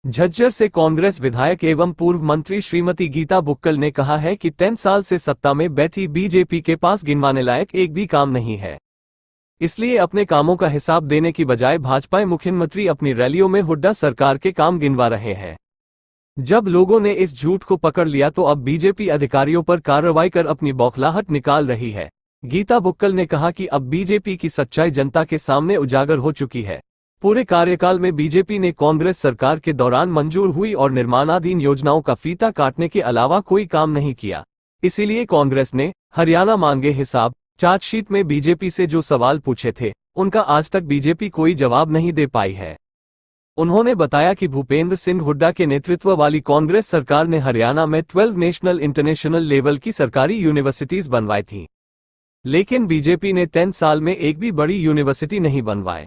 झज्जर से कांग्रेस विधायक एवं पूर्व मंत्री श्रीमती गीता बुक्कल ने कहा है कि 10 साल से सत्ता में बैठी बीजेपी के पास गिनवाने लायक एक भी काम नहीं है। इसलिए अपने कामों का हिसाब देने की बजाय भाजपा मुख्यमंत्री अपनी रैलियों में हुड्डा सरकार के काम गिनवा रहे हैं। जब लोगों ने इस झूठ को पकड़ लिया तो अब बीजेपी अधिकारियों पर कार्रवाई कर अपनी बौखलाहट निकाल रही है। गीता बुक्कल ने कहा कि अब बीजेपी की सच्चाई जनता के सामने उजागर हो चुकी है। पूरे कार्यकाल में बीजेपी ने कांग्रेस सरकार के दौरान मंजूर हुई और निर्माणाधीन योजनाओं का फीता काटने के अलावा कोई काम नहीं किया। इसीलिए कांग्रेस ने हरियाणा मांगे हिसाब चार्जशीट में बीजेपी से जो सवाल पूछे थे उनका आज तक बीजेपी कोई जवाब नहीं दे पाई है। उन्होंने बताया कि भूपेंद्र सिंह हुड्डा के नेतृत्व वाली कांग्रेस सरकार ने हरियाणा में 12 नेशनल इंटरनेशनल लेवल की सरकारी यूनिवर्सिटीज बनवाई थी, लेकिन बीजेपी ने 10 साल में एक भी बड़ी यूनिवर्सिटी नहीं बनवाए।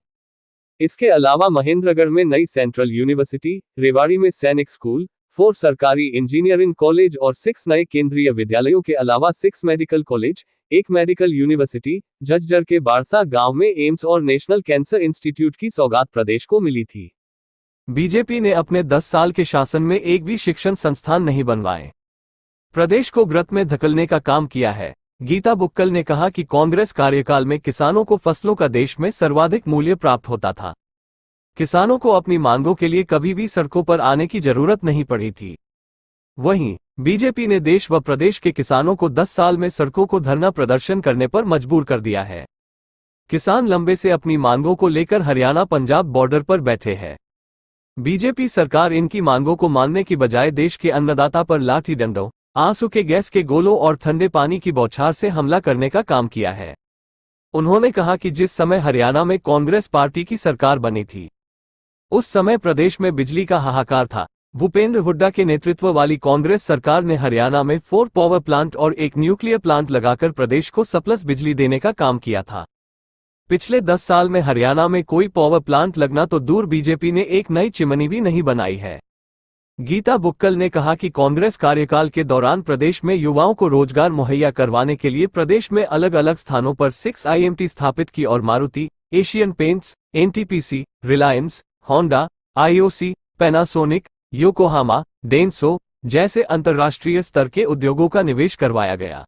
इसके अलावा महेंद्रगढ़ में नई सेंट्रल यूनिवर्सिटी, रेवाड़ी में सैनिक स्कूल, 4 सरकारी इंजीनियरिंग कॉलेज और 6 नए केंद्रीय विद्यालयों के अलावा 6 medical college, 1 medical university, Jhajjar के बारसा गांव में एम्स और नेशनल कैंसर इंस्टीट्यूट की सौगात प्रदेश को मिली थी। बीजेपी ने अपने 10 साल के शासन में एक भी शिक्षण संस्थान नहीं बनवाए, प्रदेश को गर्त में धकेलने का काम किया है। गीता बुक्कल ने कहा कि कांग्रेस कार्यकाल में किसानों को फसलों का देश में सर्वाधिक मूल्य प्राप्त होता था। किसानों को अपनी मांगों के लिए कभी भी सड़कों पर आने की जरूरत नहीं पड़ी थी। वहीं बीजेपी ने देश व प्रदेश के किसानों को 10 साल में सड़कों को धरना प्रदर्शन करने पर मजबूर कर दिया है। किसान लंबे से अपनी मांगों को लेकर हरियाणा पंजाब बॉर्डर पर बैठे हैं। बीजेपी सरकार इनकी मांगों को मानने की बजाय देश के अन्नदाता पर लाठी डंडों, आंसू के गैस के गोलों और ठंडे पानी की बौछार से हमला करने का काम किया है। उन्होंने कहा कि जिस समय हरियाणा में कांग्रेस पार्टी की सरकार बनी थी उस समय प्रदेश में बिजली का हाहाकार था। भूपेंद्र हुड्डा के नेतृत्व वाली कांग्रेस सरकार ने हरियाणा में 4 पावर प्लांट और 1 न्यूक्लियर प्लांट लगाकर प्रदेश को सरप्लस बिजली देने का काम किया था। पिछले 10 साल में हरियाणा में कोई पावर प्लांट लगना तो दूर, बीजेपी ने एक नई चिमनी भी नहीं बनाई है। गीता बुक्कल ने कहा कि कांग्रेस कार्यकाल के दौरान प्रदेश में युवाओं को रोजगार मुहैया करवाने के लिए प्रदेश में अलग अलग स्थानों पर 6 IMT स्थापित की और Maruti, Asian paints, NTPC, Reliance, Honda, IOC, Panasonic, Yokohama, Denso जैसे अंतर्राष्ट्रीय स्तर के उद्योगों का निवेश करवाया गया।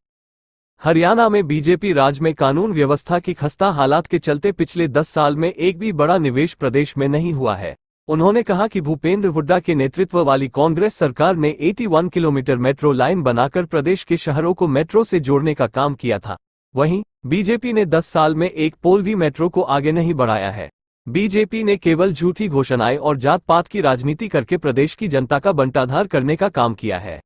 हरियाणा में बीजेपी राज में कानून व्यवस्था की खस्ता हालात के चलते पिछले 10 साल में एक भी बड़ा निवेश प्रदेश में नहीं हुआ है। उन्होंने कहा कि भूपेंद्र हुड्डा के नेतृत्व वाली कांग्रेस सरकार ने 81 किलोमीटर मेट्रो लाइन बनाकर प्रदेश के शहरों को मेट्रो से जोड़ने का काम किया था। वहीं बीजेपी ने 10 साल में एक पोल भी मेट्रो को आगे नहीं बढ़ाया है। बीजेपी ने केवल झूठी घोषणाएं और जात पात की राजनीति करके प्रदेश की जनता का बंटाधार करने का काम किया है।